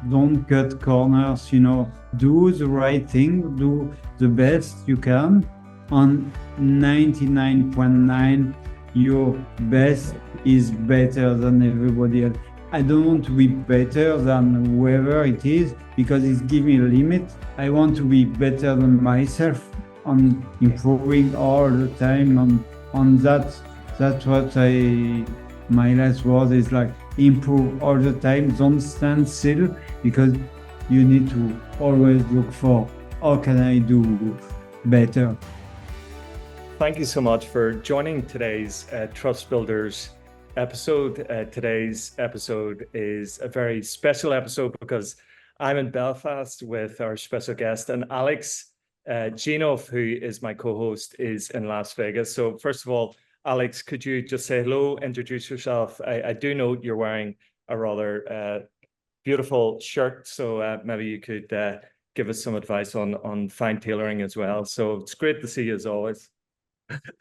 don't cut corners, do the right thing, do the best you can. On 99.9, your best is better than everybody else. I don't want to be better than whoever it is because it's giving a limit. I want to be better than myself on improving all the time on that. That's what my last word is like, improve all the time. Don't stand still because you need to always look for how can I do better. Thank you so much for joining today's Trust Builders episode. Today's episode is a very special episode because I'm in Belfast with our special guest, and Alex Genov, who is my co-host, is in Las Vegas. So first of all, Alex, could you just say hello, introduce yourself? I do know you're wearing a rather beautiful shirt, so maybe you could give us some advice on fine tailoring as well. So it's great to see you as always.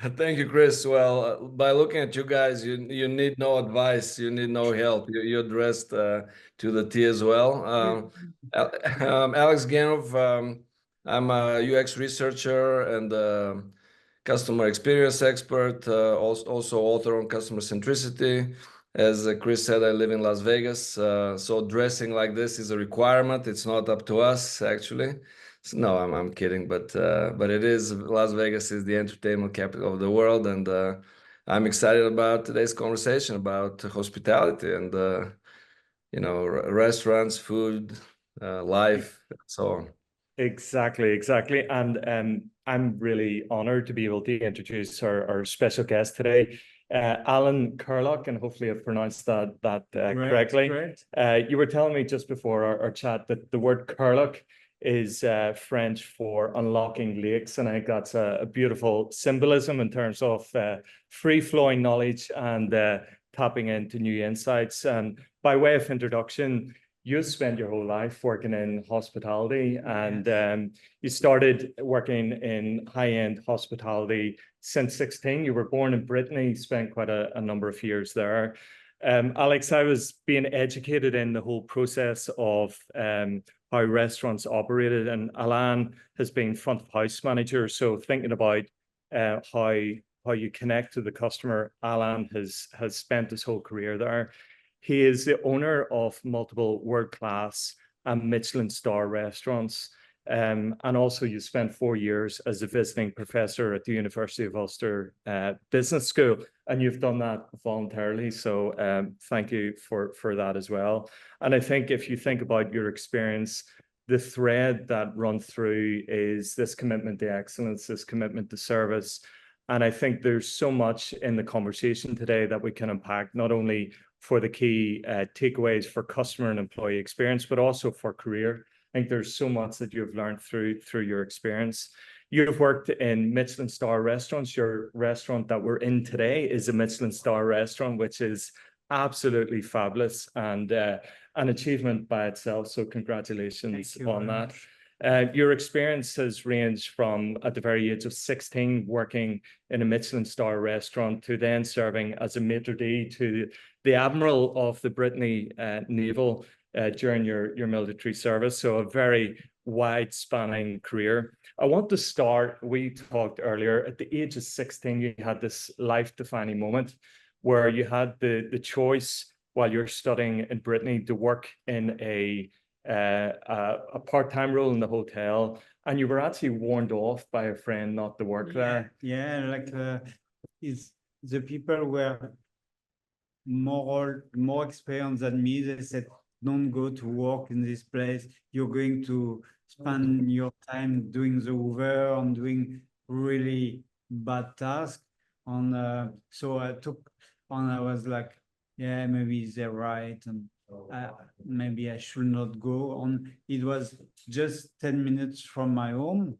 Thank you, Chris. Well, by looking at you guys, you need no advice, you need no help. You're dressed to the T as well. Alex Genov, I'm a UX researcher and customer experience expert, also author on customer centricity. As Chris said, I live in Las Vegas, so dressing like this is a requirement. It's not up to us, actually. No, I'm kidding, but it is. Las Vegas is the entertainment capital of the world, and I'm excited about today's conversation about hospitality and restaurants, food, life, so on. Exactly. And I'm really honored to be able to introduce our special guest today, Alain Kerloc'h, and hopefully I've pronounced that correctly. Right. You were telling me just before our chat that the word Kerloc'h is French for unlocking lakes, and I think that's a beautiful symbolism in terms of free-flowing knowledge and tapping into new insights. And by way of introduction, you spent your whole life working in hospitality, and you started working in high-end hospitality since 16. You were born in Brittany, spent quite a number of years there. Alex, I was being educated in the whole process of how restaurants operated, and Alain has been front of house manager. So thinking about how you connect to the customer, Alain has spent his whole career there. He is the owner of multiple world-class and Michelin-star restaurants. And also you spent 4 years as a visiting professor at the University of Ulster Business School, and you've done that voluntarily. So thank you for that as well. And I think if you think about your experience, the thread that runs through is this commitment to excellence, this commitment to service. And I think there's so much in the conversation today that we can unpack, not only for the key takeaways for customer and employee experience, but also for career. I think there's so much that you've learned through your experience. You've worked in Michelin-star restaurants. Your restaurant that we're in today is a Michelin-star restaurant, which is absolutely fabulous and an achievement by itself. So congratulations on that. Your experience has ranged from at the very age of 16 working in a Michelin-star restaurant to then serving as a maître d' to the admiral of the Brittany naval during your military service. So a very wide spanning career. I want to start, we talked earlier, at the age of 16, you had this life defining moment where you had the choice while you're studying in Brittany to work in a part-time role in the hotel, and you were actually warned off by a friend not to work there. Yeah, like the people were more experienced than me. They said, don't go to work in this place. You're going to spend your time doing the Hoover and doing really bad tasks. So I was like, yeah, maybe they're right, and maybe I should not go on. It was just 10 minutes from my home,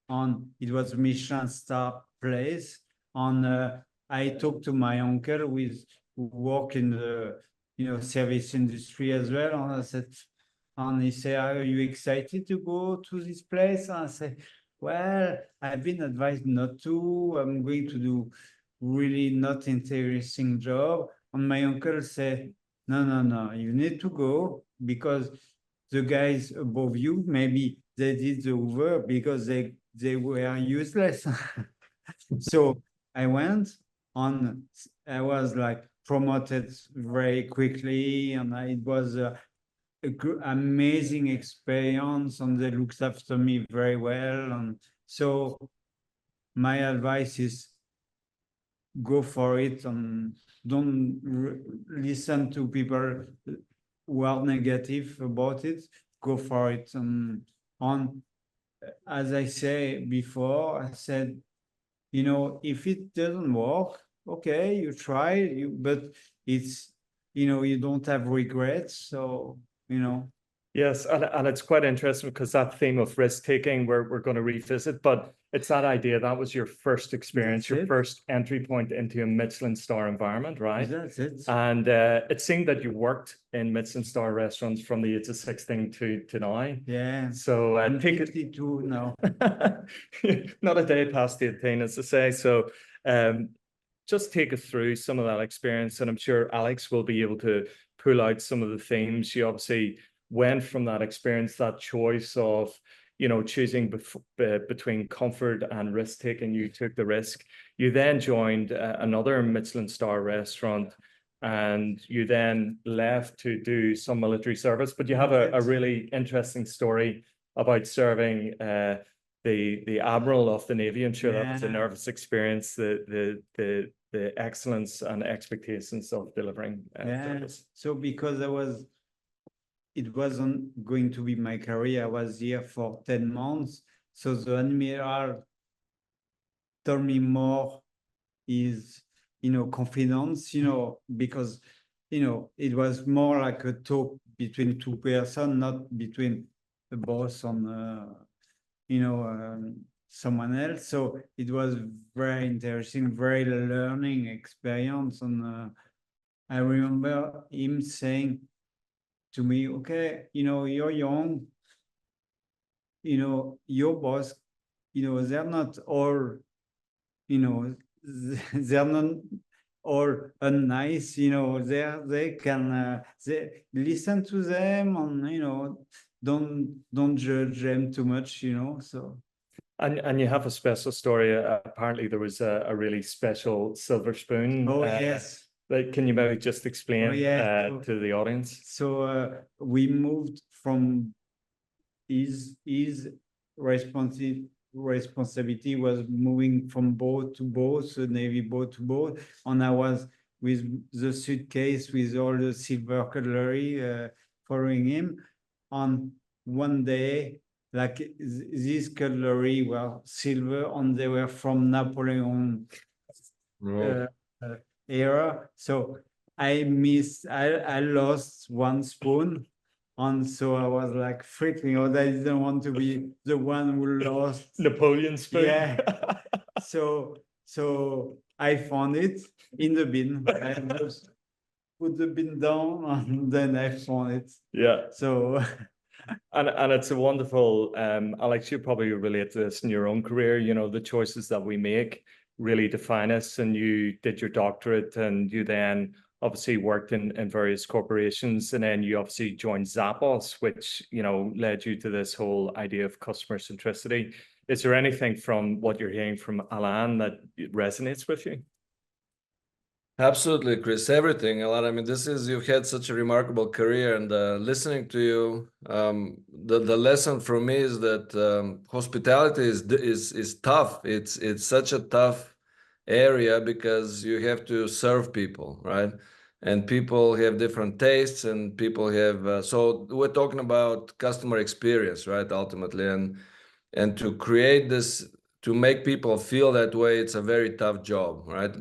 and it was a Michelin-star place. And I talked to my uncle who work in the service industry as well, and I said, and he said, are you excited to go to this place? And I said, well, I've been advised not to. I'm going to do really not interesting job. And my uncle said, no, you need to go because the guys above you, maybe they did the Hoover because they were useless. So I went on, I was like promoted very quickly, and it was a amazing experience, and they looked after me very well. And so my advice is go for it, and don't listen to people who are negative about it. Go for it. And on, as I say before, I said, you know, if it doesn't work, okay, you try, but it's, you know, you don't have regrets. So, you know. Yes, and it's quite interesting because that theme of risk taking we're going to revisit, but it's that idea that was your first experience, your first entry point into a Michelin-star environment, right? That's it. And it seemed that you worked in Michelin-star restaurants from the age of 16 to now. Yeah. So I'm take 52 now. Not a day past 18, as I say. So just take us through some of that experience, and I'm sure Alex will be able to pull out some of the themes. You obviously went from that experience, that choice of, you know, choosing between comfort and risk taking. You took the risk. You then joined another Michelin-star restaurant, and you then left to do some military service. But you have a really interesting story about serving the admiral of the Navy. I'm sure that was a nervous experience. The excellence and expectations of delivering service. So because it wasn't going to be my career. I was here for 10 months. So the admiral told me more is, you know, confidence, you know, because, you know, it was more like a talk between two persons, not between the boss and, you know, someone else. So it was very interesting, very learning experience. And I remember him saying to me, okay, you know, you're young, you know, your boss, you know, they're not all, you know, they're not all unnice, you know, they can, they listen to them, and, you know, don't judge them too much, you know, so. And you have a special story. Apparently there was a really special silver spoon. Oh, yes. Like, can you maybe just explain to the audience? So we moved from his responsibility was moving from boat to boat, so Navy boat to boat, and I was with the suitcase with all the silver cutlery following him. On one day, like this cutlery were silver, and they were from Napoleon era. So I lost one spoon. And so I was like freaking out. I didn't want to be the one who lost Napoleon spoon. Yeah. So I found it in the bin. I just put the bin down, and then I found it. Yeah. So and it's a wonderful Alex, you probably relate to this in your own career. You know, the choices that we make really define us. And you did your doctorate, and you then obviously worked in various corporations, and then you obviously joined Zappos, which, you know, led you to this whole idea of customer centricity. Is there anything from what you're hearing from Alain that resonates with you? Absolutely, Chris. Everything. A lot. I mean, you've had such a remarkable career, and listening to you, the lesson for me is that hospitality is tough. It's such a tough area because you have to serve people, right? And people have different tastes, and people have. So we're talking about customer experience, right? Ultimately, and to create this, to make people feel that way, it's a very tough job, right?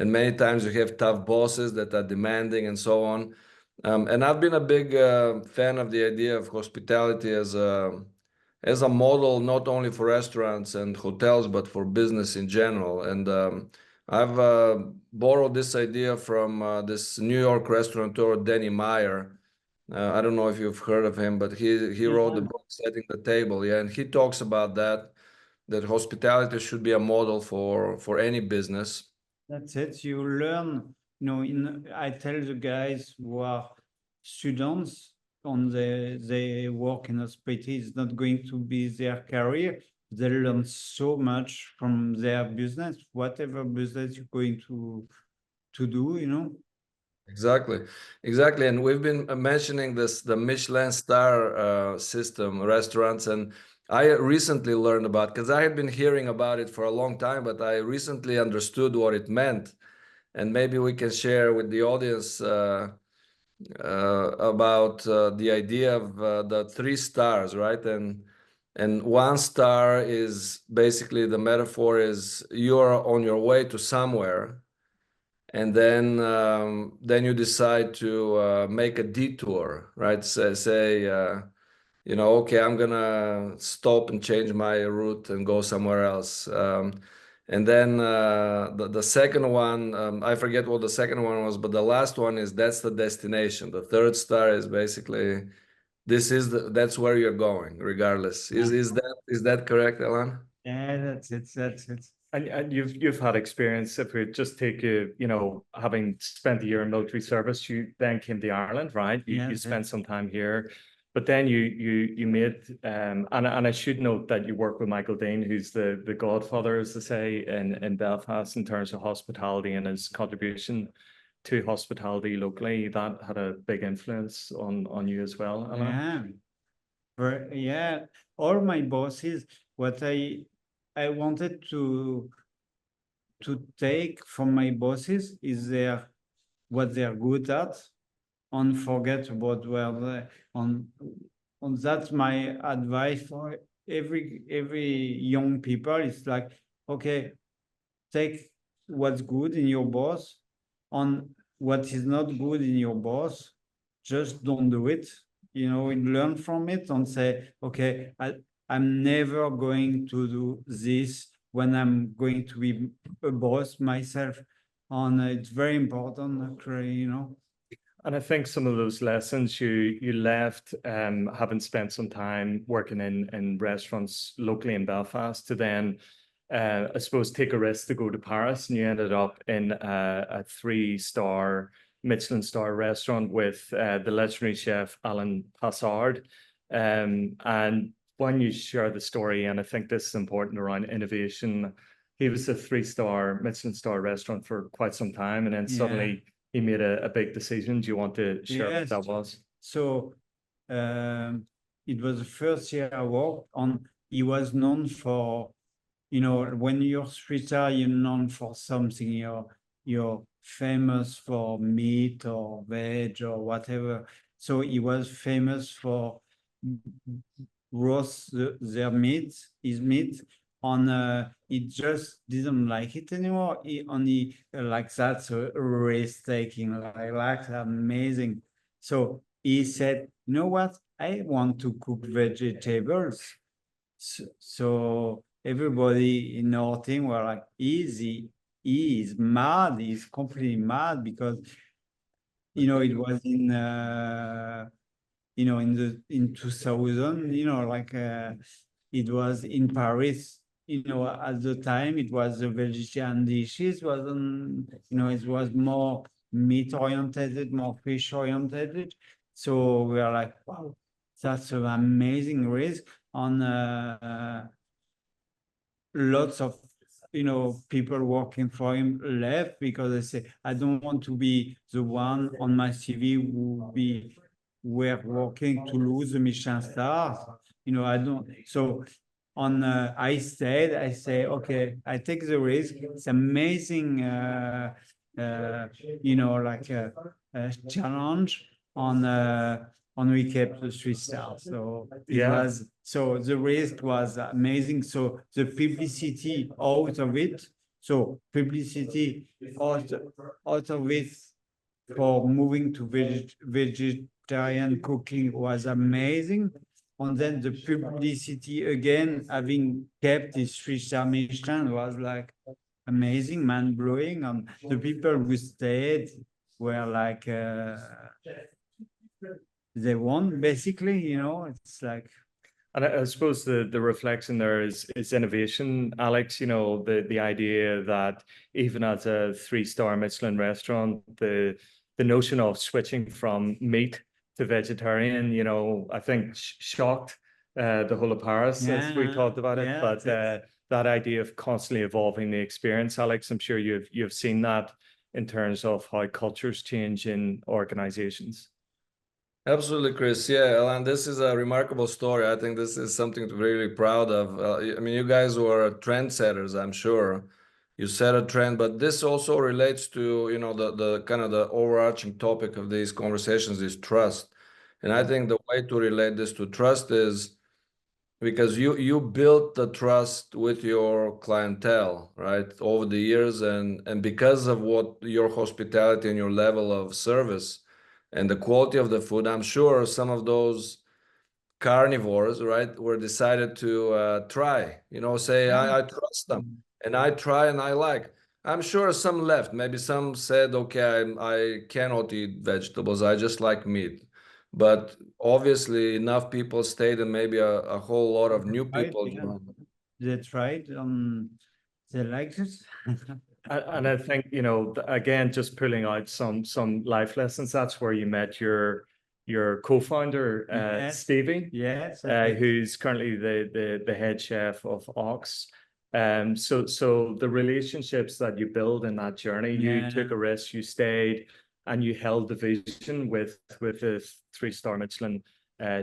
And many times you have tough bosses that are demanding and so on. And I've been a big fan of the idea of hospitality as a model, not only for restaurants and hotels, but for business in general. And I've borrowed this idea from this New York restaurateur, Danny Meyer. I don't know if you've heard of him, but he wrote the book Setting the Table. Yeah, and he talks about that hospitality should be a model for any business. That's it. You learn, you know, I tell the guys who are students they work in hospitality, it's not going to be their career. They learn so much from their business, whatever business you're going to do, you know. Exactly, exactly. And we've been mentioning this, the Michelin-star system, restaurants, and I recently learned about, because I had been hearing about it for a long time, but I recently understood what it meant. And maybe we can share with the audience about the idea of the 3 stars, right? And 1 star is basically, the metaphor is you're on your way to somewhere, and then you decide to make a detour, right? Say you know, okay, I'm gonna stop and change my route and go somewhere else. And then the second one, I forget what the second one was, but the last one is, that's the destination. The 3rd star is basically, that's where you're going, regardless. Is that correct, Alain? Yeah, that's it. And you've had experience. If we just take you, you know, having spent a year in military service, you then came to Ireland, right? You spent some time here, but then you made and I should note that you work with Michael Dean, who's the godfather, as they say, in Belfast in terms of hospitality, and his contribution to hospitality locally. That had a big influence on you as well, Alain. Yeah, all my bosses, what I wanted to take from my bosses is what they're good at, and forget about where they on that's my advice for every young people. It's like, okay, take what's good in your boss, on what is not good in your boss, just don't do it, you know, and learn from it and say, okay, I'm never going to do this when I'm going to be a boss myself. And it's very important, actually, you know. And I think some of those lessons you left, having spent some time working in restaurants locally in Belfast, to then, I suppose, take a risk to go to Paris, and you ended up in a 3-star Michelin-star restaurant with the legendary chef Alain Passard. And when you share the story, and I think this is important around innovation, he was a 3-star Michelin-star restaurant for quite some time, and then suddenly he made a big decision. Do you want to share what that was? So it was the first year I worked on. He was known for, you know, when you're 3-star, you're known for something. You're famous for meat or veg or whatever. So he was famous for roast their meat, his meat. On he just didn't like it anymore. He only like that, so risk taking, like amazing. So he said, you know what, I want to cook vegetables. So everybody in our team were like, easy, he is mad, he's completely mad, because you know it was in you know, in 2000, you know, like it was in Paris, you know, at the time it was the vegetarian dishes wasn't, you know, it was more meat oriented, more fish oriented. So we are like, wow, that's an amazing risk. On lots of, you know, people working for him left because they say, I don't want to be the one on my CV who were working to lose the Michelin stars. You know, I don't. So on I stayed. I say, okay, I take the risk. It's amazing. You know, like a challenge on we kept the 3 stars. So it was, so the risk was amazing. So the publicity out of it. So publicity out of it for moving to vegetarian cooking was amazing. And then the publicity again, having kept this 3-star Michelin, was like amazing, mind-blowing. And the people who stayed were like, they won, basically, you know, it's like. And I suppose the reflection there is innovation, Alex. You know, the idea that even as a 3-star Michelin restaurant, the notion of switching from meat to vegetarian, you know, I think shocked the whole of Paris as we talked about it. But that idea of constantly evolving the experience, Alex, I'm sure you've seen that in terms of how cultures change in organizations. Absolutely, Chris. Yeah, Alain, this is a remarkable story. I think this is something to be really proud of. I mean, you guys were trendsetters, I'm sure. You set a trend, but this also relates to, you know, the kind of the overarching topic of these conversations is trust. And I think the way to relate this to trust is because you built the trust with your clientele, right, over the years, and because of what your hospitality and your level of service and the quality of the food, I'm sure some of those carnivores, right, were decided to try, you know, say, I trust them, and I try and I like. I'm sure some left. Maybe some said, okay, I cannot eat vegetables. I just like meat. But obviously enough people stayed and maybe a whole lot of new people joined. They tried, they liked it. And I think, you know, again, just pulling out some life lessons, that's where you met your co-founder, Yes. Stevie, Yes. who's currently the head chef of Ox. So the relationships that you build in that journey, you took a risk, you stayed, and you held the vision with a 3-star Michelin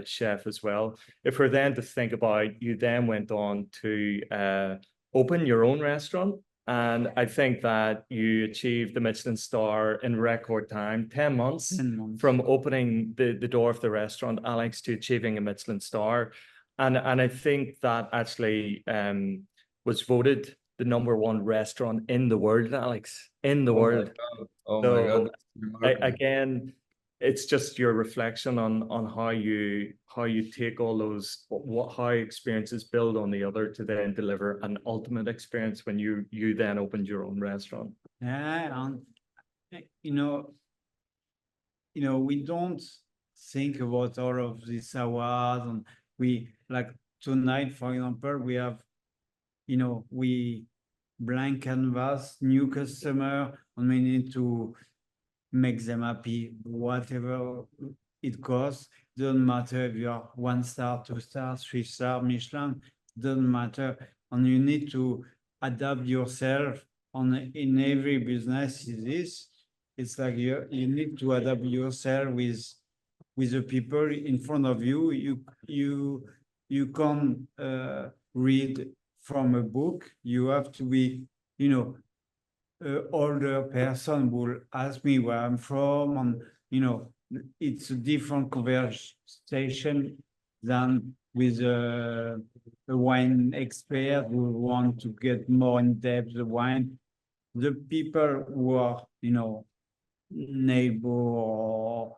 chef as well. If we're then to think about, you then went on to open your own restaurant. And I think that you achieved the Michelin star in record time, 10 months, 10 months. from opening the door of the restaurant, Alex, to achieving a Michelin star. And I think that actually was voted the #1 restaurant in the world, Alex, in the world. Oh my God. Again, it's just your reflection on how you take all those how experiences build on the other to then deliver an ultimate experience when you then opened your own restaurant. Yeah, and you know, we don't think about all of these awards, and we like tonight, for example, we have, we blank canvas, new customer, and we need to make them happy, whatever it costs. Doesn't matter if you're 1 star, 2 stars, 3-star Michelin, doesn't matter. And you need to adapt yourself in every business. It's like you need to adapt yourself with the people in front of you. You can't read from a book. You have to be, older person will ask me where I'm from, and it's a different conversation than with a wine expert who want to get more in depth the wine. The people who are, neighbor, or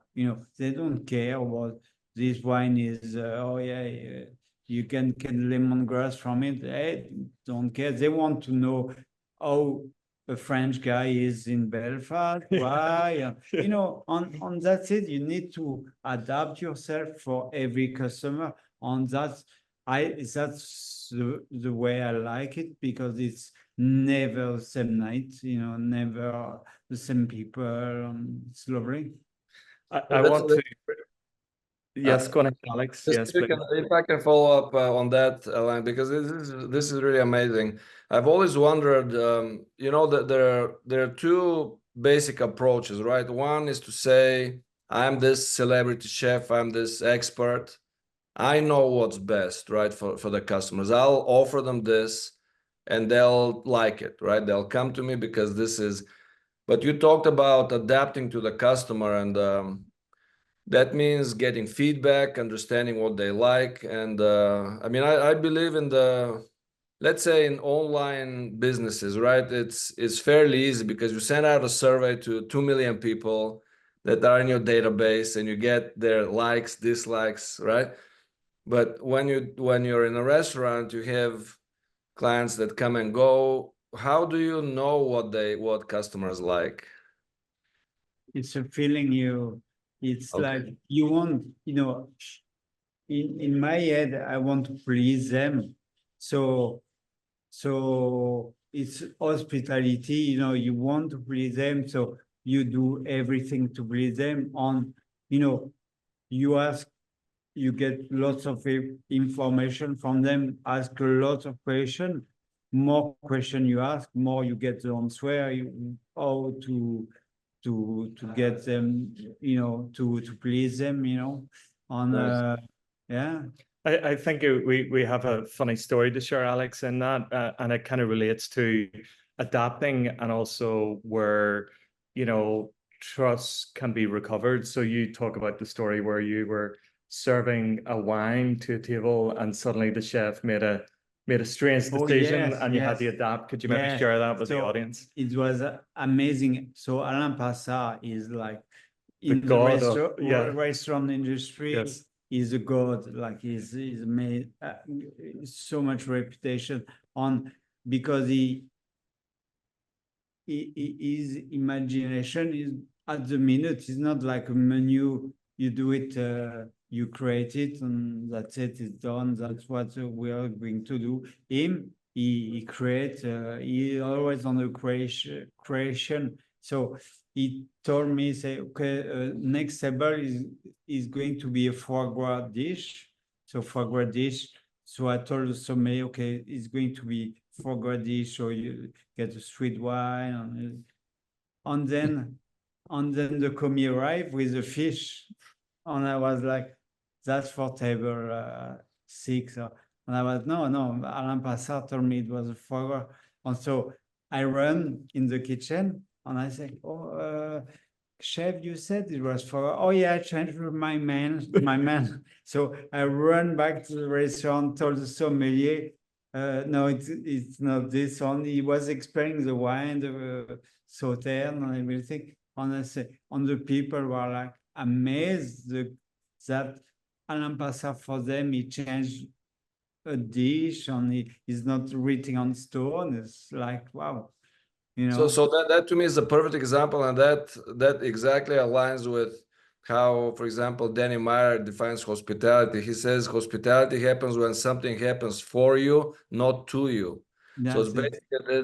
they don't care about this wine is you can get lemongrass from it. They don't care. They want to know how a French guy is in Belfast. Why? On that's it. You need to adapt yourself for every customer. That's the way I like it, because it's never the same night, never the same people. It's lovely. I want to. Yes, go ahead, Alex. Yes, if I can follow up on that, Alain, because this is really amazing. I've always wondered, that there are two basic approaches, right? One is to say, I'm this celebrity chef, I'm this expert, I know what's best, right, for the customers. I'll offer them this, and they'll like it, right? They'll come to me because this is. But you talked about adapting to the customer, and that means getting feedback, understanding what they like. And I mean, I believe in let's say in online businesses, right? It's fairly easy because you send out a survey to 2 million people that are in your database, and you get their likes, dislikes, right? But when you're in a restaurant, you have clients that come and go. How do you know what customers like? It's a feeling it's Okay. like you want, in my head, I want to please them. So it's hospitality, you want to please them. So you do everything to please them. you ask, you get lots of information from them, ask a lot of questions. More question you ask, more you get the answer, how to get them, to please them, on yeah. I think we have a funny story to share, Alex, in that, and it kind of relates to adapting and also where, trust can be recovered. So you talk about the story where you were serving a wine to a table and suddenly the chef made a strange decision, yes, and you had yes. to adapt. Could you maybe Yes. share that with the So audience? it was amazing. So Alain Passard is like in the god of- yeah. restaurant industry. Yes. He's a god. Like he's made so much reputation on because his imagination is at the minute. It's not like a menu. You do it, you create it, and that's it. It's done. That's what we are going to do. He creates. He always on the creation. So he told me, say, okay, next table is going to be a foie gras dish. So foie gras dish. So I told the sommelier, okay, it's going to be foie gras dish. So you get a sweet wine, and then the commis arrived with a fish, and I was like, "That's for table 6." And I was no. Alain Passard told me it was a foie gras, and so I run in the kitchen and I say, "Oh, chef, you said it was foie gras." "Oh yeah, I changed my man." So I run back to the restaurant, told the sommelier. No, it's not this one. He was explaining the wine, the sauterne and everything. Honestly, and the people were like amazed that Alain Passard for them, he changed a dish and he's not written on stone. It's like, wow, So that to me is a perfect example, and that exactly aligns with how, for example, Danny Meyer defines hospitality. He says hospitality happens when something happens for you, not to you. So it's basically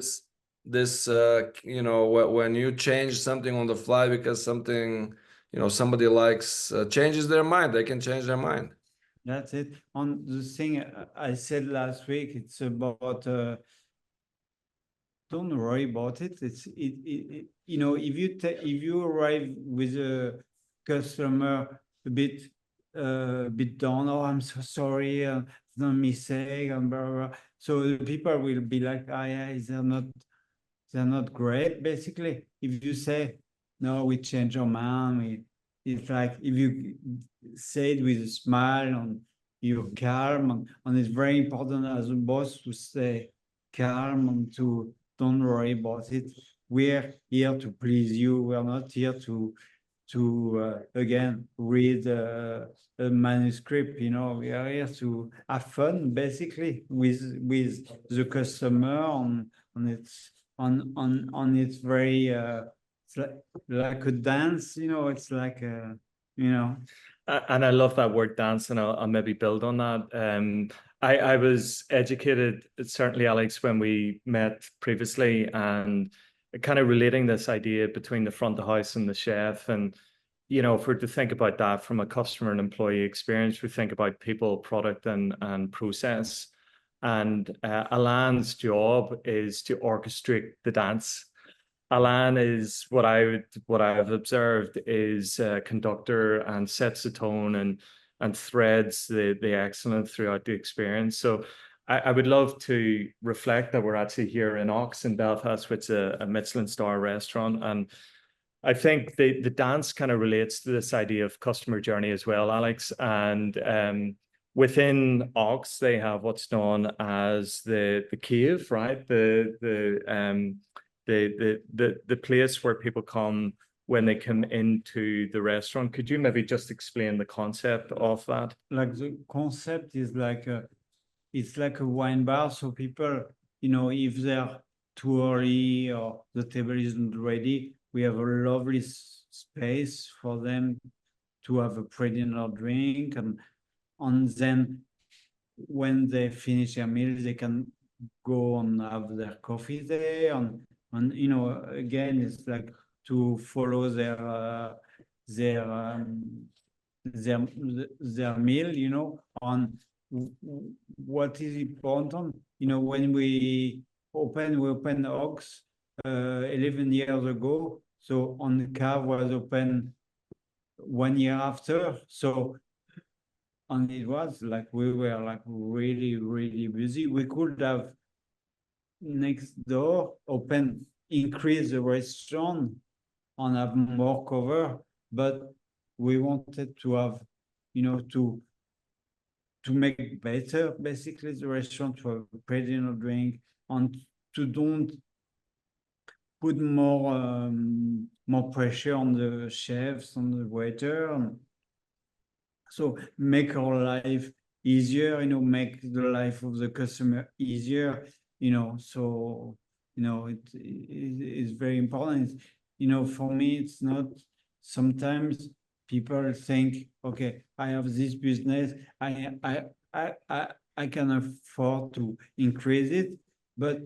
this when you change something on the fly because something somebody likes changes their mind, they can change their mind. That's it. On the thing I said last week, it's about don't worry about it. It's if you arrive with a customer a bit down, oh, I'm so sorry, it's no mistake, and blah, blah, blah. So the people will be like, ah, yeah, they're not great. Basically, if you say, no, we change our mind, it's like if you say it with a smile and you're calm, and it's very important as a boss to stay calm and to don't worry about it. We're here to please you. We're not here to again read a manuscript. We are here to have fun, basically, with the customer, and it's very it's like a dance. It's like a And I love that word dance, and I'll maybe build on that. I was educated, certainly, Alex, when we met previously, and kind of relating this idea between the front of house and the chef. And, if we're to think about that from a customer and employee experience, we think about people, product, and process. And Alain's job is to orchestrate the dance. Alain is what I've observed is a conductor and sets the tone and threads the excellence throughout the experience. So I would love to reflect that we're actually here in Ox in Belfast, which is a Michelin-star restaurant. And I think the dance kind of relates to this idea of customer journey as well, Alex. And within Ox, they have what's known as the cave, right? The place where people come when they come into the restaurant. Could you maybe just explain the concept of that? Like the concept is it's like a wine bar. So people, if they're too early or the table isn't ready, we have a lovely space for them to have a pre-dinner drink, and then when they finish their meal, they can go and have their coffee there, and again, it's like to follow their their meal, you know, on what is important. You know, when we opened Ox 11 years ago. So on the Cave was open 1 year after. So and it was like we were like really, really busy. We could have next door open, increase the restaurant and have more cover, but we wanted to have, you know, to make better basically the restaurant, to have a pretty dinner drink, and to don't put more pressure on the chefs, on the waiter. So make our life easier, you know, make the life of the customer easier, you know. So, you know, it is very important. You know, for me, it's not, sometimes people think, okay, I have this business, I can afford to increase it, but,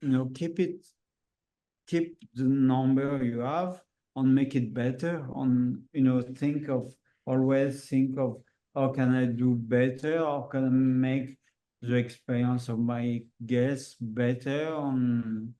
you know, keep the number you have and make it better. On, you know, always think of how can I do better, how can I make the experience of my guests better, and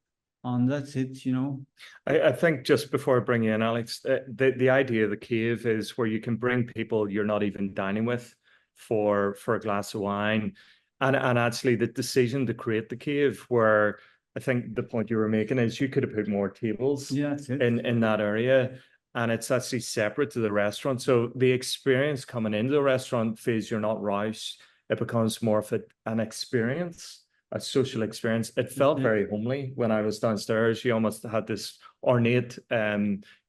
that's it, you know. I think just before I bring you in, Alex, the idea of the cave is where you can bring people you're not even dining with for a glass of wine. And actually the decision to create the cave, where I think the point you were making is you could have put more tables in that area, and it's actually separate to the restaurant. So the experience coming into the restaurant feels you're not rushed. It becomes more of an experience, a social experience. It felt very homely when I was downstairs. You almost had this ornate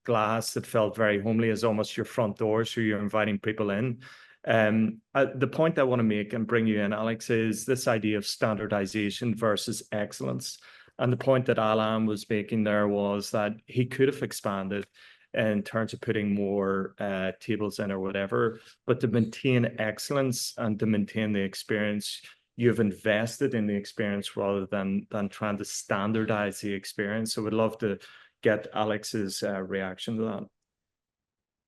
glass that felt very homely, as almost your front door, so you're inviting people in. The point I want to make and bring you in, Alex, is this idea of standardization versus excellence. And the point that Alain was making there was that he could have expanded in terms of putting more tables in or whatever, but to maintain excellence and to maintain the experience, you've invested in the experience rather than trying to standardize the experience. So we'd love to get Alex's reaction to that.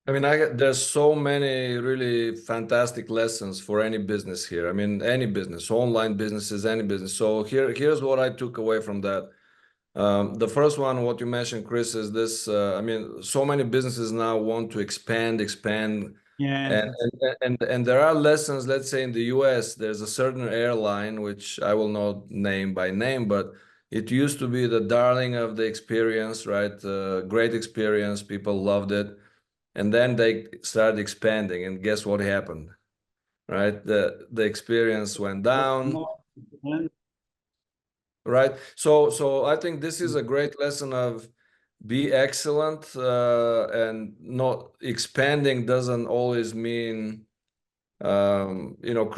I mean, there's so many really fantastic lessons for any business here. I mean, any business, online businesses, any business. So here's what I took away from that. The first one, what you mentioned, Chris, is this. I mean, so many businesses now want to expand. Yeah. And there are lessons. Let's say in the US, there's a certain airline, which I will not name by name, but it used to be the darling of the experience, right? Great experience. People loved it. And then they started expanding, and guess what happened, right? The experience went down, right? So I think this is a great lesson of be excellent, and not expanding doesn't always mean, you know,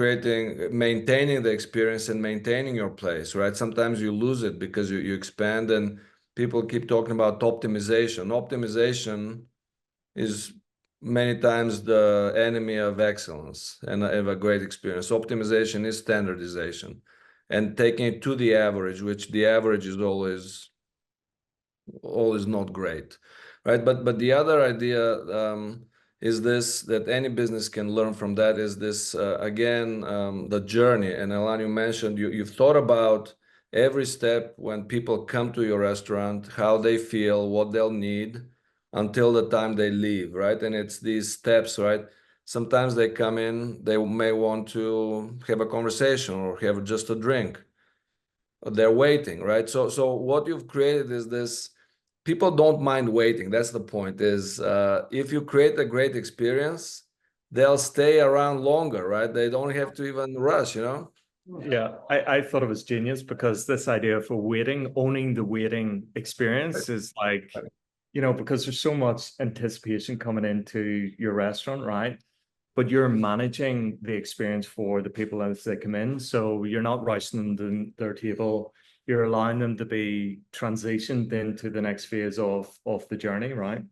maintaining the experience and maintaining your place, right? Sometimes you lose it because you expand, and people keep talking about optimization. Optimization is many times the enemy of excellence and of a great experience. Optimization is standardization and taking it to the average, which the average is always not great, right? But the other idea is this, that any business can learn from that, is this, again, the journey. And Alain, you mentioned you've thought about every step when people come to your restaurant, how they feel, what they'll need, until the time they leave, right? And it's these steps, right? Sometimes they come in, they may want to have a conversation or have just a drink. They're waiting, right? So what you've created is this, people don't mind waiting. That's the point, is if you create a great experience, they'll stay around longer, right? They don't have to even rush, you know? Yeah, I thought it was genius, because this idea of owning the waiting experience is like, you know, because there's so much anticipation coming into your restaurant, right? But you're managing the experience for the people as they come in. So you're not rushing them to their table. You're allowing them to be transitioned into the next phase of the journey, right?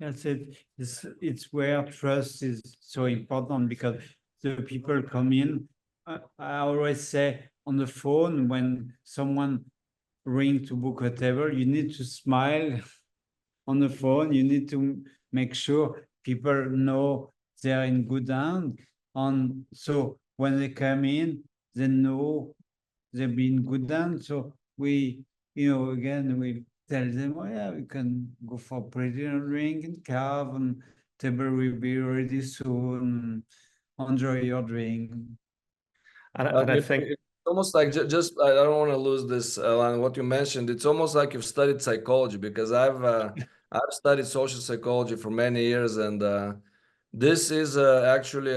That's it. It's where trust is so important, because the people come in. I always say on the phone, when someone rings to book a table, you need to smile on the phone. You need to make sure people know they're in good hand. And so when they come in, they know they've been good hands. So we, again, we tell them, oh yeah, we can go for pretty drink and carve, and table will be ready soon. Enjoy your drink. And I think it's almost like just I don't want to lose this, Alain, what you mentioned. It's almost like you've studied psychology, because I've studied social psychology for many years, and this is actually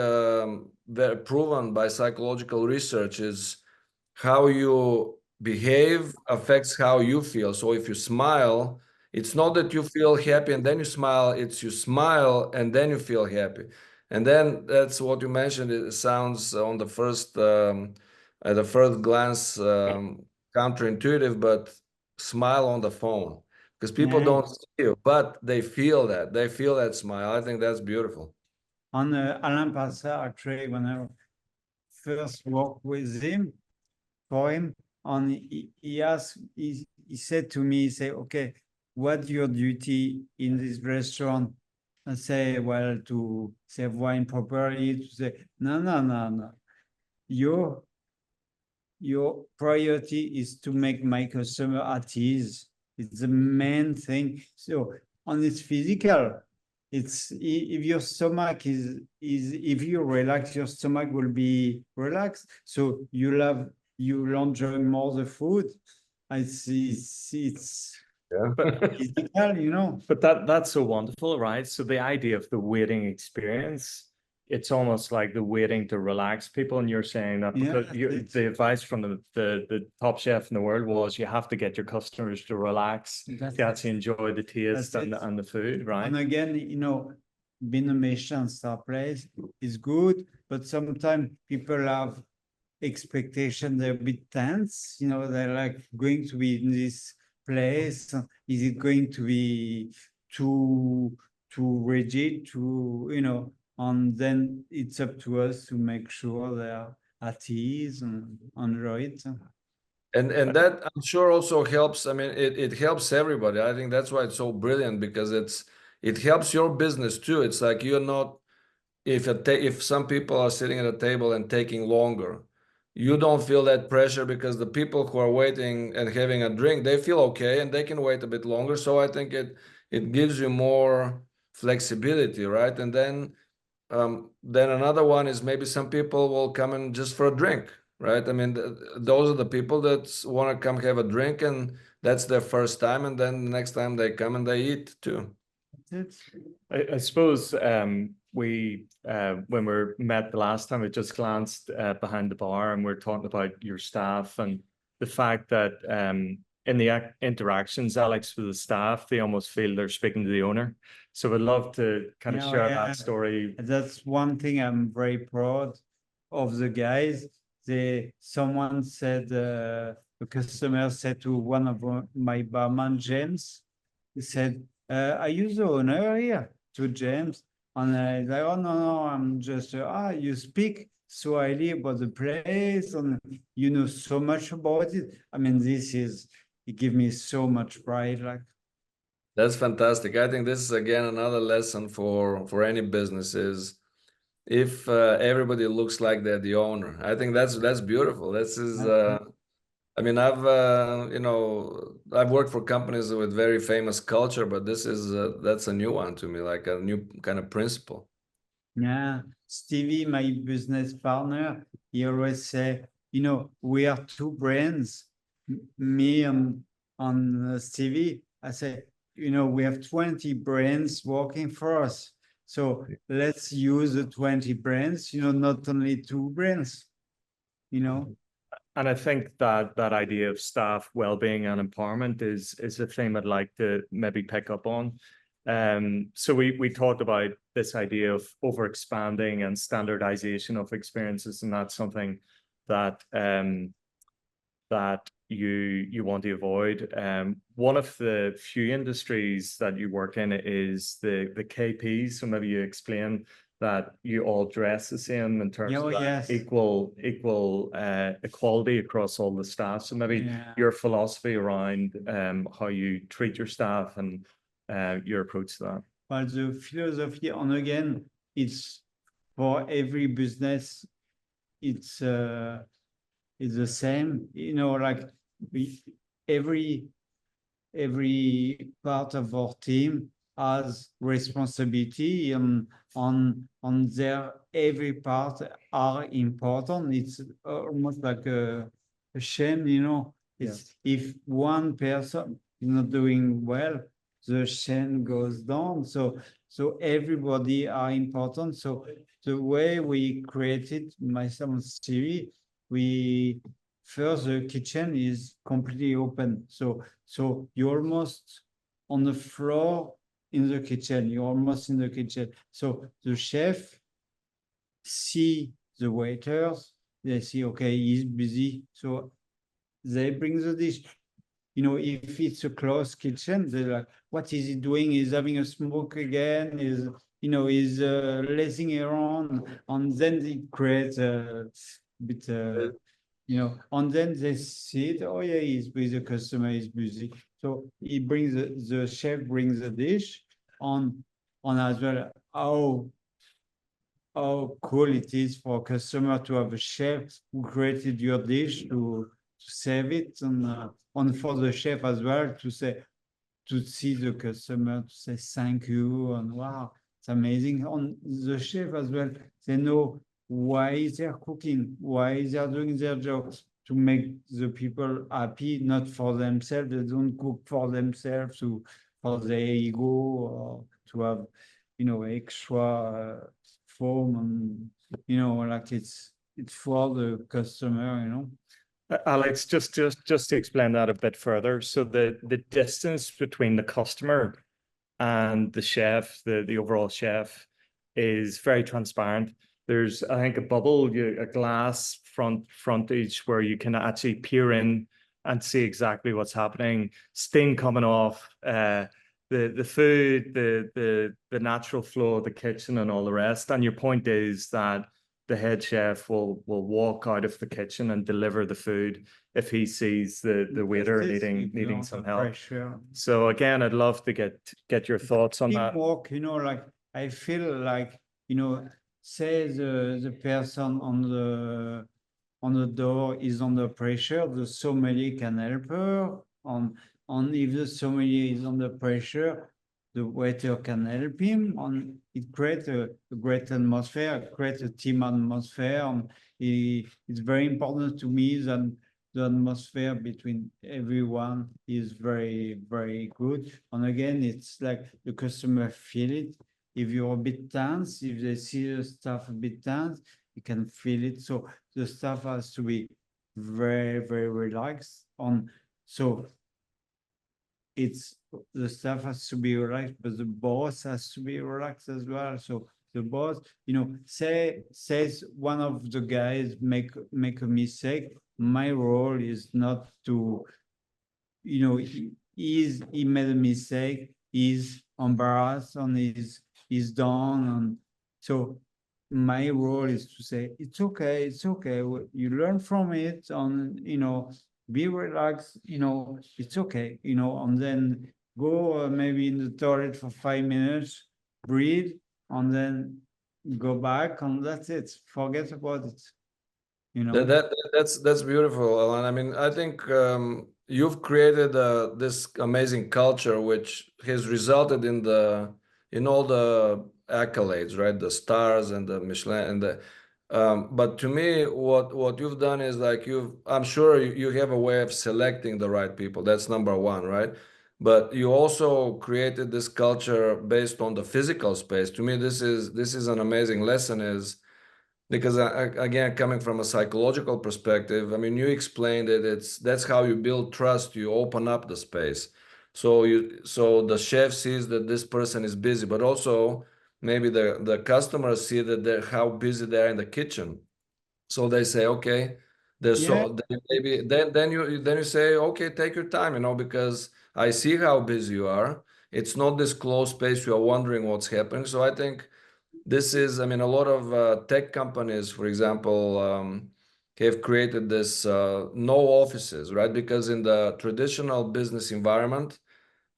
very proven by psychological research. Is how you behave affects how you feel. So if you smile, it's not that you feel happy and then you smile, it's you smile and then you feel happy. And then that's what you mentioned. It sounds on the first at the first glance counterintuitive, but smile on the phone, because people don't see you, but they feel that. They feel that smile. I think that's beautiful. On Alain Passard, actually, when I first worked with him, for him, and he said to me, he said, okay, what's your duty in this restaurant? I say, well, to serve wine properly, to say, no. Your priority is to make my customer at ease. It's the main thing. So on its physical, it's if your stomach is if you relax, your stomach will be relaxed. So you'll enjoy more the food. It's Yeah. physical. But that's so wonderful, right? So the idea of the waiting experience, it's almost like the waiting to relax people. And you're saying that because the advice from the top chef in the world was you have to get your customers to relax, to actually enjoy the taste and the food, right? And again, being a Michelin-star place is good, but sometimes people have expectations, they're a bit tense, they're like going to be in this place. Is it going to be too rigid, and then it's up to us to make sure they're at ease and enjoy it. And that I'm sure also helps. I mean, it helps everybody. I think that's why it's so brilliant, because it helps your business too. It's like you're not, if some people are sitting at a table and taking longer, you don't feel that pressure, because the people who are waiting and having a drink, they feel okay and they can wait a bit longer. So I think it gives you more flexibility, right? And then another one is maybe some people will come in just for a drink, right? I mean, those are the people that want to come have a drink, and that's their first time, and then the next time they come and they eat too. I suppose we when we met the last time, we just glanced behind the bar and we're talking about your staff and the fact that in the interactions, Alex, with the staff, they almost feel they're speaking to the owner. So we'd love to kind of share that story. That's one thing I'm very proud of the guys. Someone said, a customer said to one of my barman, James, he said, are you the owner here? To James. And I like, oh, no, I'm just, you speak so highly about the place and you know so much about it. I mean, it gives me so much pride. Like, that's fantastic. I think this is again another lesson for any business is if everybody looks like they're the owner. I think that's beautiful. This is I mean, I've worked for companies with very famous culture, but this is that's a new one to me, like a new kind of principle. Yeah, Stevie, my business partner, he always say, we are two brands, me and Stevie. I say, we have 20 brands working for us. So let's use the 20 brands, not only two brands, And I think that idea of staff well-being and empowerment is a theme I'd like to maybe pick up on. So we talked about this idea of over-expanding and standardization of experiences, and that's something that that you want to avoid. One of the few industries that you work in is the KPs. So maybe you explain that you all dress the same in terms of equal equality across all the staff. So maybe your philosophy around how you treat your staff and your approach to that. Well, the philosophy, and again, it's for every business, it's the same. You know, like every part of our team has responsibility on their every part are important. It's almost like a shame, you know. It's if one person is not doing well, the chain goes down. So everybody are important. So the way we created myself and Stevie, we first the kitchen is completely open. So you're almost on the floor in the kitchen. You're almost in the kitchen. So the chef see the waiters. They see, okay, he's busy. So they bring the dish. You know, if it's a closed kitchen, they're like, what is he doing? He's having a smoke again. He's lazing around. And then they create a bit, and then they see it. Oh yeah, he's busy. The customer is busy. So he brings the chef brings the dish on as well. How cool it is for a customer to have a chef who created your dish to serve it, and for the chef as well to see the customer, to say thank you, and wow, it's amazing. On the chef as well, they know why they're cooking, why they're doing their job to make the people happy, not for themselves. They don't cook for themselves for their ego or to have, extra form, and like it's for the customer. Alex, just to explain that a bit further. So the distance between the customer and the chef, the overall chef, is very transparent. There's, I think, a bubble, a glass frontage where you can actually peer in and see exactly what's happening. Steam coming off, the food, the natural flow of the kitchen, and all the rest. And your point is that the head chef will walk out of the kitchen and deliver the food if he sees the waiter needing some help. Pressure. So again, I'd love to get your thoughts on that. Teamwork, like I feel like, say the person on the door is under pressure, the sommelier can help her. On if the sommelier is under pressure, the waiter can help him. It creates a great atmosphere, creates a team atmosphere. And it's very important to me that the atmosphere between everyone is very, very good. And again, it's like the customer feel it. If you're a bit tense, if they see the staff a bit tense, you can feel it. So the staff has to be very, very relaxed. So the staff has to be relaxed, but the boss has to be relaxed as well. So the boss, says one of the guys make a mistake. My role is not to, he made a mistake, he's embarrassed, and he's done. And so my role is to say, it's okay, you learn from it, and be relaxed, it's okay, and then go maybe in the toilet for 5 minutes, breathe, and then go back, and that's it. Forget about it. That's beautiful, Alain. I mean, I think you've created this amazing culture, which has resulted in all the accolades, right? The stars and the Michelin and the. But to me, what you've done is like I'm sure you have a way of selecting the right people. That's number one, right? But you also created this culture based on the physical space. To me, this is an amazing lesson, is because again, coming from a psychological perspective, I mean, you explained it. That's how you build trust. You open up the space. So the chef sees that this person is busy, but also maybe the customers see that how busy they are in the kitchen. So they say, okay, maybe then you say, okay, take your time, because I see how busy you are. It's not this closed space. You are wondering what's happening. So I think this is, I mean, a lot of tech companies, for example, have created this no offices, right? Because in the traditional business environment,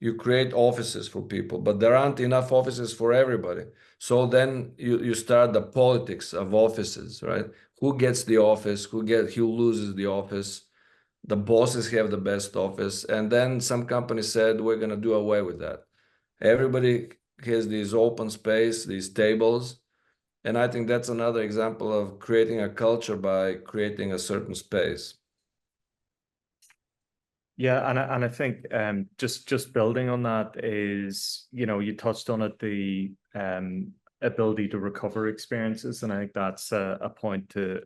you create offices for people, but there aren't enough offices for everybody. So then you start the politics of offices, right? Who gets the office? Who loses the office? The bosses have the best office. And then some company said, we're going to do away with that. Everybody has these open space, these tables. And I think that's another example of creating a culture by creating a certain space. Yeah, and I think just building on that is, you know, you touched on it, the ability to recover experiences, and I think that's a point to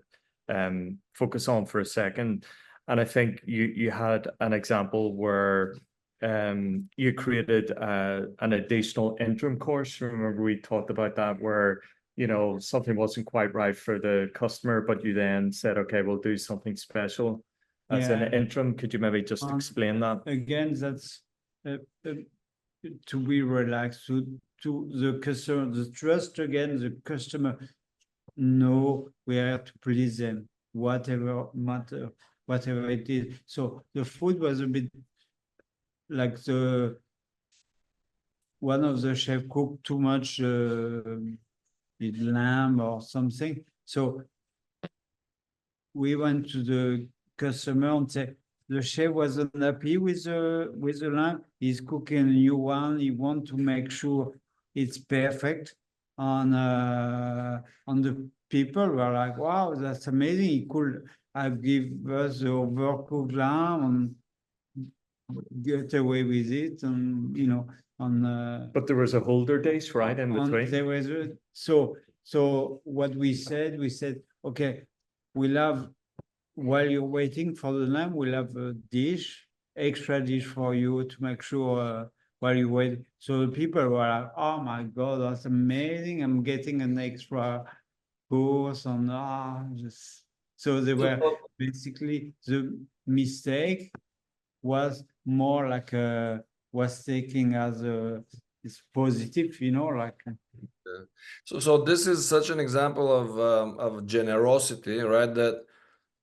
focus on for a second. And I think you had an example where you created an additional interim course. Remember we talked about that, where, you know, something wasn't quite right for the customer, but you then said, okay, we'll do something special as an interim. Could you maybe just explain that? Again, that's to be relaxed, to the customer, the trust again, the customer know we have to please them, whatever matter, whatever it is. So the food was a bit like one of the chef cooked too much lamb or something. So we went to the customer and said, the chef wasn't happy with the lamb. He's cooking a new one. He wants to make sure it's perfect. On the people were like, wow, that's amazing. He could have give us the overcooked lamb and get away with it, and you know, on. But there was a holder days, right, in between. There was so what we said, okay, we'll have, while you're waiting for the lamb, we'll have a extra dish for you to make sure while you wait. So the people were like, oh my God, that's amazing. I'm getting an extra course on just so they were basically, the mistake was more like was taking as it's positive, you know, like. So this is such an example of generosity, right?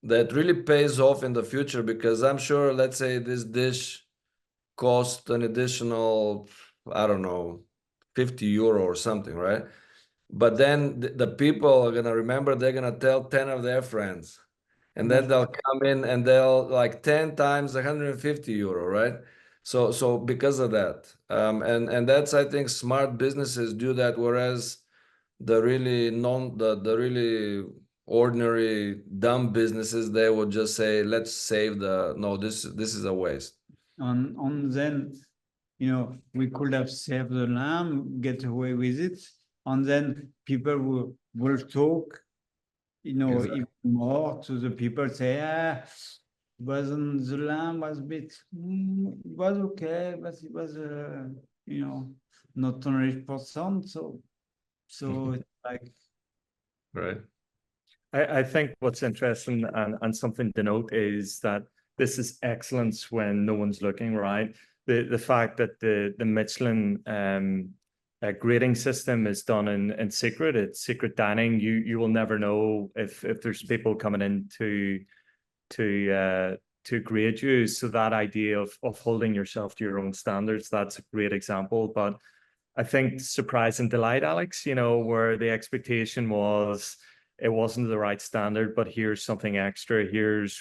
That really pays off in the future, because I'm sure, let's say this dish cost an additional, I don't know, 50 euro or something, right? But then the people are gonna remember, they're gonna tell 10 of their friends, and then they'll come in and they'll like 10 times 150 euro, right? So because of that, and that's, I think, smart businesses do that, whereas the really ordinary dumb businesses, they would just say, let's save this is a waste. On then, you know, we could have saved the lamb, get away with it, and then people will talk, you know, Exactly. even more to the people, say, wasn't the lamb was a bit, it was okay, but it was, you know, not 100%. So it's like, Right. I think what's interesting and something to note is that this is excellence when no one's looking, right? The fact that the Michelin grading system is done in secret, it's secret dining. You will never know if there's people coming in to grade you. So that idea of holding yourself to your own standards, that's a great example. But I think surprise and delight, Alex, you know, where the expectation was it wasn't the right standard, but here's something extra.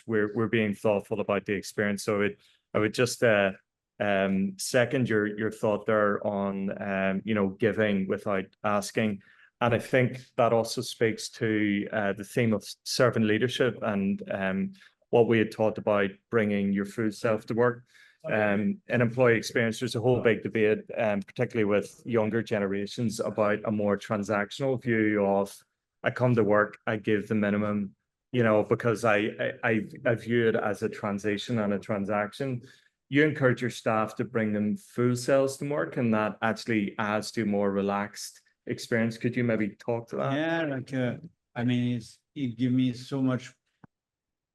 We're being thoughtful about the experience. So I would just second your thought there on you know, giving without asking. And I think that also speaks to the theme of servant leadership and what we had talked about, bringing your full self to work. And employee experience, there's a whole big debate, particularly with younger generations, about a more transactional view of, I come to work, I give the minimum, you know, because I view it as a transition and a transaction. You encourage your staff to bring them full selves to work, and that actually adds to a more relaxed experience. Could you maybe talk to that? Yeah, like I mean, it gives me so much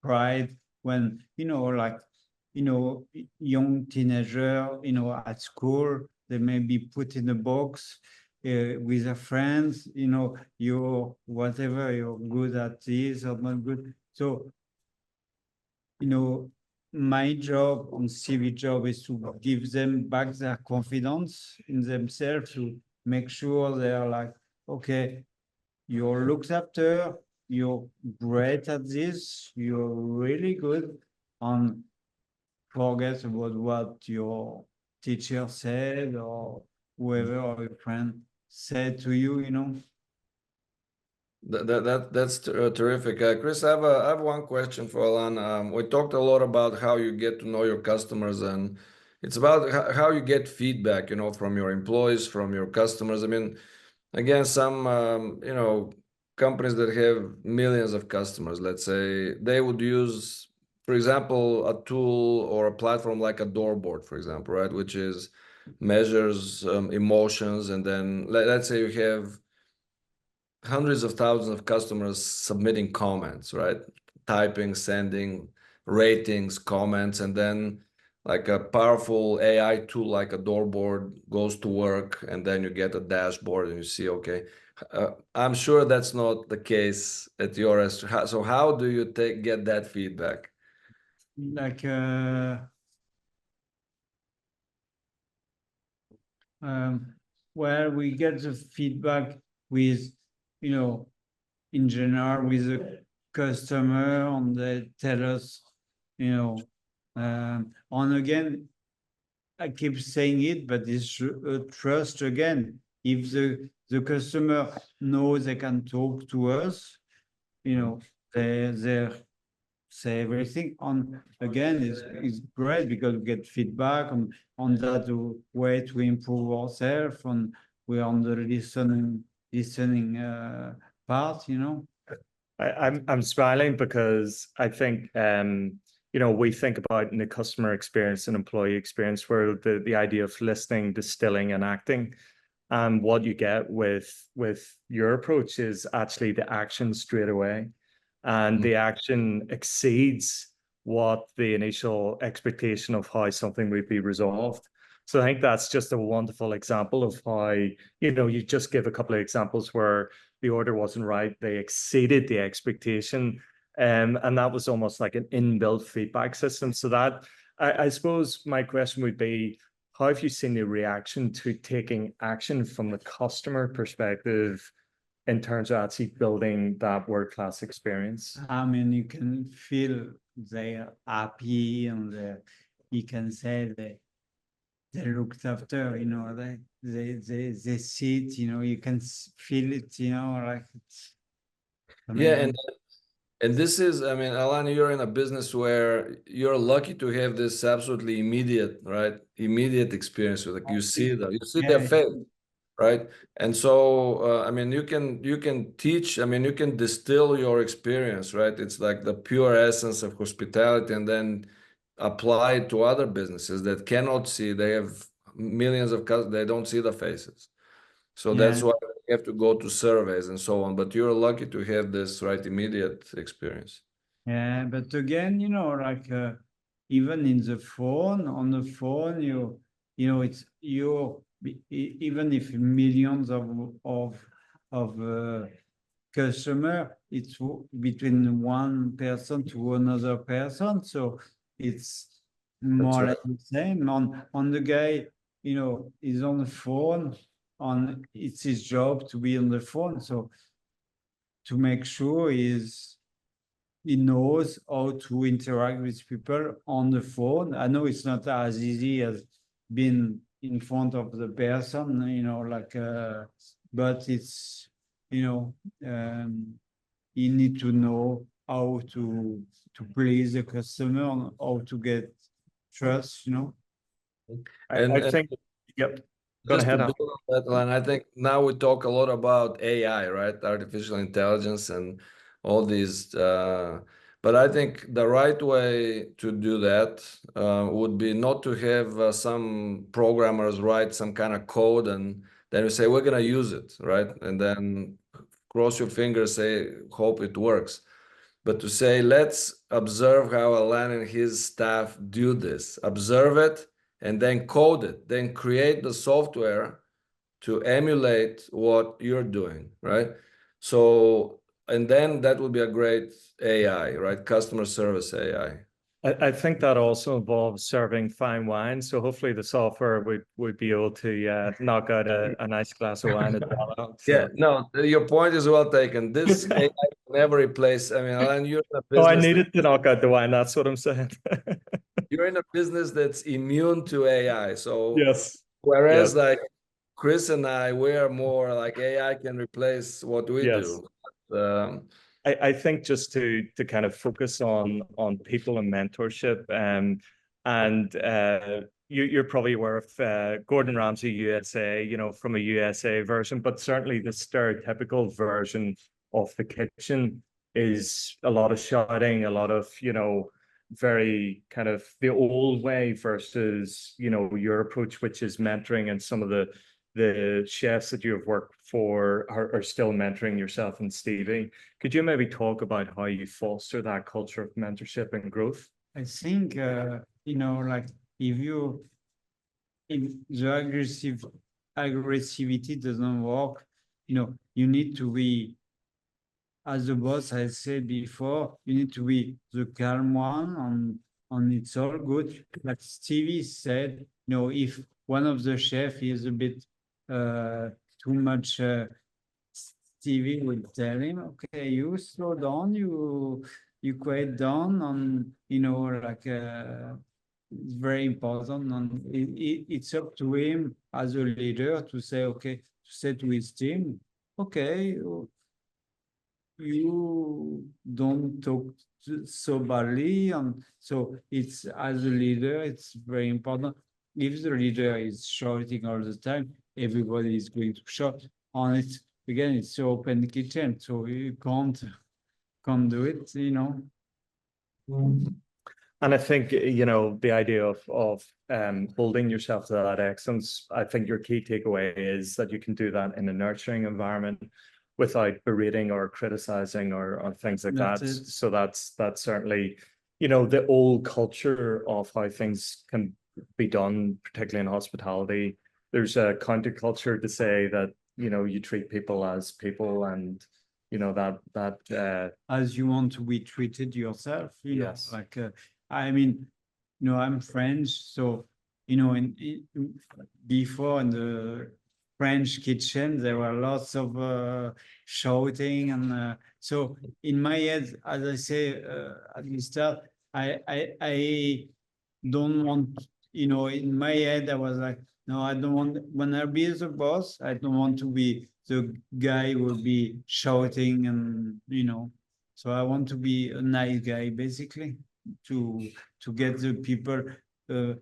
pride when, you know, like, you know, young teenager, you know, at school, they may be put in a box with their friends, you know, you're whatever, you're good at this or not good. So, you know, my job and Stevie's job is to give them back their confidence in themselves, to make sure they're like, okay, you're looked after, you're great at this, you're really good, and forget about what your teacher said or whoever or your friend said to you, you know. That's terrific. Chris, I have one question for Alain. We talked a lot about how you get to know your customers, and it's about how you get feedback, from your employees, from your customers. I mean, again, some companies that have millions of customers, let's say, they would use, for example, a tool or a platform like a doorboard, for example, right, which is measures emotions, and then let's say you have hundreds of thousands of customers submitting comments, right? Typing, sending ratings, comments, and then like a powerful AI tool like a doorboard goes to work, and then you get a dashboard and you see, okay, I'm sure that's not the case at your restaurant. So how do you get that feedback? Like where we get the feedback with, in general with the customer, and they tell us, and again, I keep saying it, but it's trust again. If the customer knows they can talk to us, they say everything. On again, is great because we get feedback on that way to improve ourselves, and we're on the listening part, I'm smiling because I think we think about in the customer experience and employee experience where the idea of listening, distilling, and acting. And what you get with your approach is actually the action straight away. And the action exceeds what the initial expectation of how something would be resolved. So I think that's just a wonderful example of how, you just give a couple of examples where the order wasn't right, they exceeded the expectation. And that was almost like an inbuilt feedback system. So that, I suppose my question would be, how have you seen the reaction to taking action from the customer perspective in terms of actually building that world-class experience? I mean, you can feel they're happy, and you can say they looked after, they see it, you can feel it, like it's Yeah, and this is, I mean, Alain, you're in a business where you're lucky to have this absolutely immediate, right? Immediate experience with it. You see their face, right? And so, I mean, you can teach, I mean, you can distill your experience, right? It's like the pure essence of hospitality, and then apply it to other businesses that cannot see. They have millions of customers, they don't see the faces. So that's why you have to go to surveys and so on. But you're lucky to have this right immediate experience. Yeah, but again, like even in the phone, on the phone, it's even if millions of customer, it's between one person to another person, so it's more or less the same. On the guy, is on the phone, it's his job to be on the phone, so to make sure he knows how to interact with people on the phone. I know it's not as easy as being in front of the person, but it's, you need to know how to please the customer and how to get trust, I think, yep. Go Just ahead. to build on that line, I think now we talk a lot about AI, right? Artificial intelligence and all these. But I think the right way to do that would be not to have some programmers write some kind of code and then we say, we're going to use it, right? And then cross your fingers, say, hope it works. But to say, let's observe how Alain and his staff do this, observe it, and then code it, then create the software to emulate what you're doing, right? So, and then that would be a great AI, right? Customer service AI. I think that also involves serving fine wine. So hopefully the software would be able to knock out a nice glass of wine as well. Yeah, So. no, your point is well taken. This AI will never replace. I mean, Alain, you're in a Oh, I business needed to knock out the wine. That's what I'm saying. you're in a business that's immune to AI. So Yes. whereas Yes. like Chris and I, we're more like AI can replace what we Yes. do. Um, I think just to kind of focus on people and mentorship, and you're probably aware of Gordon Ramsay USA, you know, from a USA version, but certainly the stereotypical version of the kitchen is a lot of shouting, a lot of, you know, very kind of the old way versus, you know, your approach, which is mentoring, and some of the chefs that you have worked for are still mentoring yourself and Stevie. Could you maybe talk about how you foster that culture of mentorship and growth? I think, you know, like if the aggressivity doesn't work, you know, you need to be, as a boss, I said before, you need to be the calm one on it's all good. Like Stevie said, you know, if one of the chef is a bit too much, Stevie will tell him, okay, you slow down, you quiet down, and you know, like it's very important, and it's up to him as a leader to say, okay, to say to his team, okay, you don't talk so badly, and so it's, as a leader, it's very important. If the leader is shouting all the time, everybody is going to shout. And it's, again, it's open kitchen, so you can't do it, you know. And I think, you know, the idea of holding yourself to that excellence, I think your key takeaway is that you can do that in a nurturing environment without berating or criticizing or things like That's that. it. So that's certainly, you know, the old culture of how things can be done, particularly in hospitality. There's a counterculture to say that, you know, you treat people as people, and you know that As you want to be treated yourself, you know, yes. like I mean, you know, I'm French, so you know, before in the French kitchen, there were lots of shouting, and so in my head, as I say at the start, I don't want, you know, in my head, I was like, no, I don't want, when I be the boss, I don't want to be the guy who will be shouting, and you know, so I want to be a nice guy, basically, to get the people uh,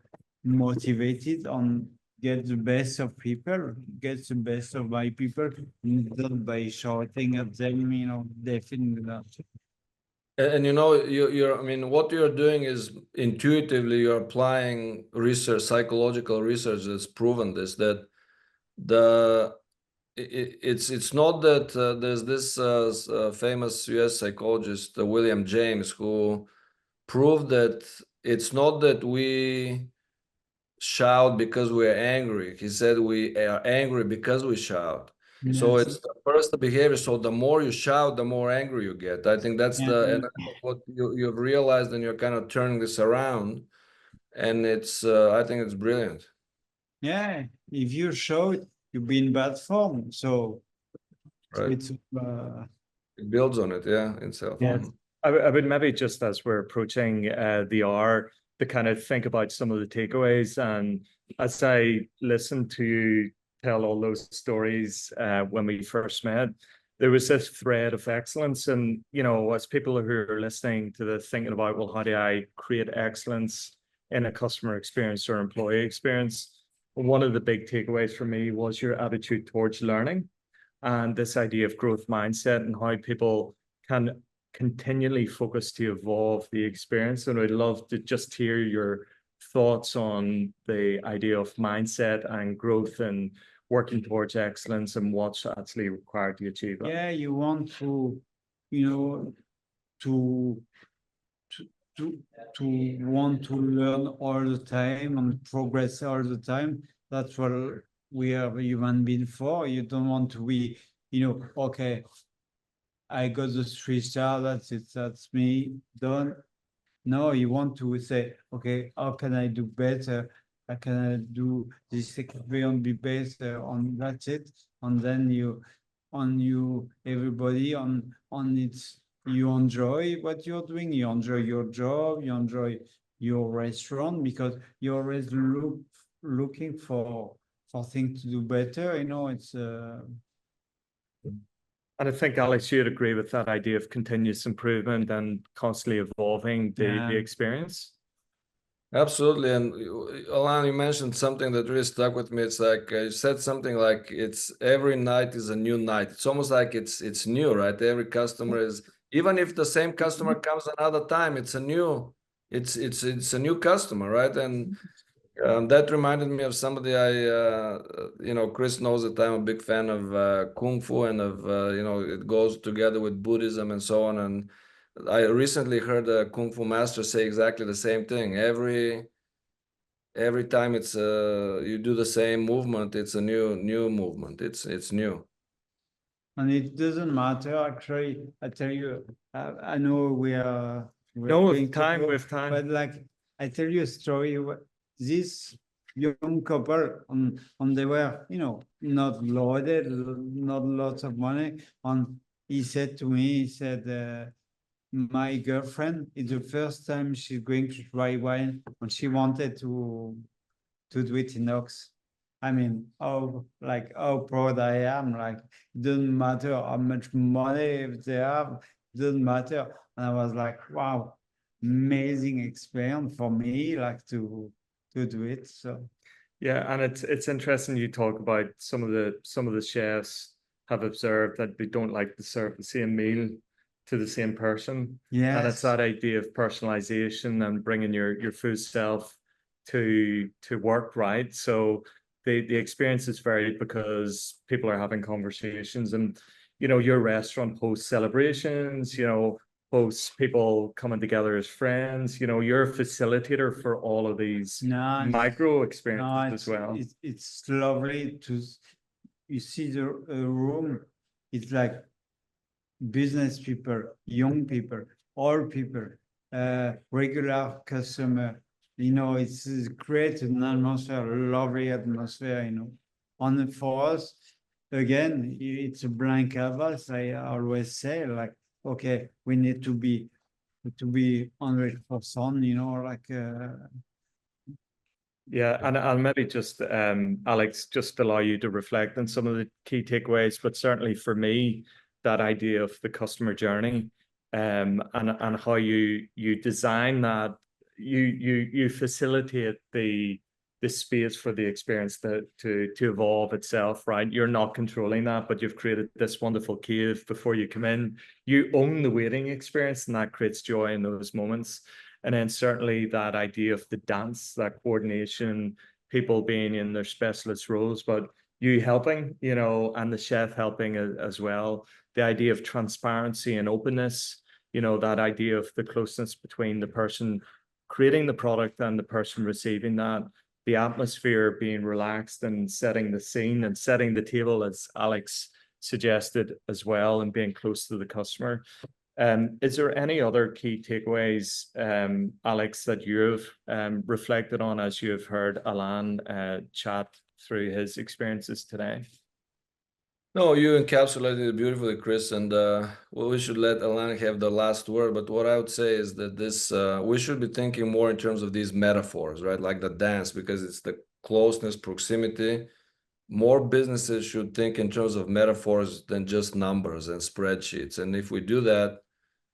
motivated on get the best of people, get the best of my people, not by shouting at them, you know, definitely not. and you know, you're, I mean, what you're doing is intuitively you're applying research, psychological research that's proven this, that it's not that there's this famous US psychologist, William James, who proved that it's not that we shout because we're angry. He said we are angry because we shout. So Yes. it's the first behavior. So the more you shout, the more angry you get. I think that's Yeah. and what you've realized, and you're kind of turning this around. And it's I think it's brilliant. Yeah, if you show it, you'll be in bad form. So Right. it's It builds on it, yeah, itself. Yeah. I would maybe, just as we're approaching the hour, to kind of think about some of the takeaways. And as I listened to you tell all those stories when we first met, there was this thread of excellence. And, you know, as people who are listening to this, thinking about, well, how do I create excellence in a customer experience or employee experience? One of the big takeaways for me was your attitude towards learning, and this idea of growth mindset, and how people can continually focus to evolve the experience. And I'd love to just hear your thoughts on the idea of mindset and growth and working towards excellence, and what's actually required to achieve that. yeah, you want to, you know, to to to to want to learn all the time and progress all the time. That's what we are human being for. You don't want to be, you know, okay, I got the 3-star, that's it, that's me, done. No, you want to say, okay, how can I do better? How can I do this experience be better? On that's it. And then everybody on its, you enjoy what you're doing, you enjoy your job, you enjoy your restaurant, because you're always looking for things to do better. You know, it's And I think, Alex, you'd agree with that idea of continuous improvement and constantly evolving the experience. Absolutely. And Alain, you mentioned something that really stuck with me. It's like you said something like it's every night is a new night. It's almost like it's new, right? Every customer is, even if the same customer comes another time, it's a new customer, right? And that reminded me of somebody Chris knows that I'm a big fan of Kung Fu and of, it goes together with Buddhism and so on. And I recently heard a Kung Fu master say exactly the same thing. Every time it's you do the same movement, it's a new movement. It's new. and it doesn't matter. Actually, I tell you, I know we're No, going with to time, go, with time. but like I tell you a story. This young couple, and they were, not loaded, not lots of money. And he said to me, he said, my girlfriend, it's the first time she's going to try wine, and she wanted to do it in Ox. I mean, how proud I am. Like, it doesn't matter how much money they have, it doesn't matter. And I was like, wow, amazing experience for me, like to do it. So Yeah, and it's interesting you talk about some of the chefs have observed that they don't like to serve the same meal to the same person. And it's yes, that idea of personalization and bringing your full self to work, right? So the experience is varied because people are having conversations, and your restaurant hosts celebrations, hosts people coming together as friends. You're a facilitator for all of these no, micro no, experiences as well. it's lovely to you see the room. It's like business people, young people, old people, regular customer. It's create an atmosphere, a lovely atmosphere. And for us, again, it's a blank canvas. I always say, like, okay, we need to be 100%. Yeah, and I'll maybe just, Alex, just allow you to reflect on some of the key takeaways, but certainly for me, that idea of the customer journey, and how you design that, you facilitate the space for the experience to evolve itself, right? You're not controlling that, but you've created this wonderful cave before you come in. You own the waiting experience, and that creates joy in those moments. And then certainly that idea of the dance, that coordination, people being in their specialist roles, but you helping, and the chef helping as well. The idea of transparency and openness, that idea of the closeness between the person creating the product and the person receiving that, the atmosphere being relaxed and setting the scene and setting the table, as Alex suggested as well, and being close to the customer. Is there any other key takeaways, Alex, that you've reflected on as you've heard Alain chat through his experiences today? No, you encapsulated it beautifully, Chris, and we should let Alain have the last word. But what I would say is that we should be thinking more in terms of these metaphors, right? Like the dance, because it's the closeness, proximity. More businesses should think in terms of metaphors than just numbers and spreadsheets. And if we do that,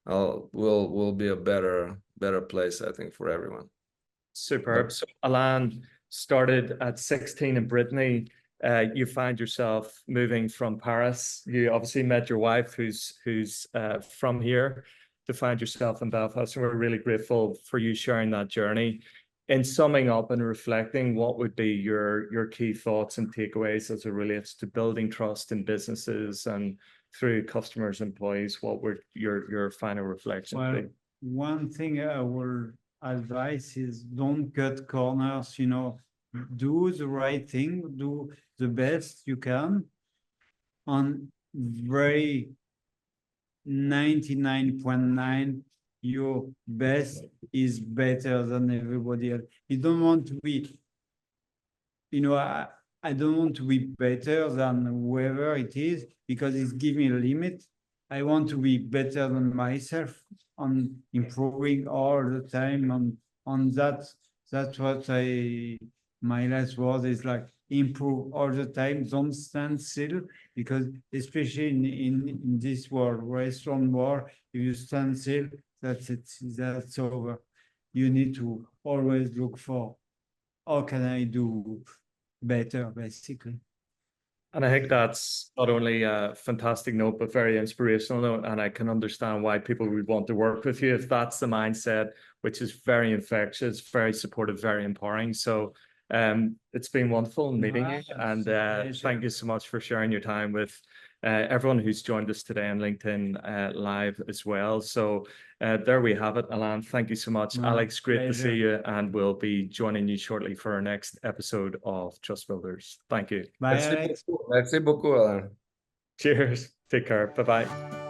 we'll be a better place, I think, for everyone. Superb. So Alain started at 16 in Brittany. You find yourself moving from Paris. You obviously met your wife, who's from here, to find yourself in Belfast. And we're really grateful for you sharing that journey. In summing up and reflecting, what would be your key thoughts and takeaways as it relates to building trust in businesses and through customers, employees? What would your final reflections be? One thing I will advise is don't cut corners. Do the right thing, do the best you can, on very 99.9 your best is better than everybody else. You don't want to be, I don't want to be better than whoever it is because it's giving me a limit. I want to be better than myself on improving all the time on that. That's what my last word is like, improve all the time, don't stand still, because especially in this world, restaurant world, if you stand still, that's it, that's over. You need to always look for, how can I do better, basically. And I think that's not only a fantastic note, but very inspirational note. And I can understand why people would want to work with you if that's the mindset, which is very infectious, very supportive, very empowering. So it's been wonderful meeting you. And thank you so much for sharing your time with everyone who's joined us today on LinkedIn Live as well. So there we have it, Alain. Thank you so much. Alex, great to see you. And we'll be joining you shortly for our next episode of Trust Builders. Thank you. Bye, Alex. Merci beaucoup, Alain. Cheers. Take care. Bye-bye.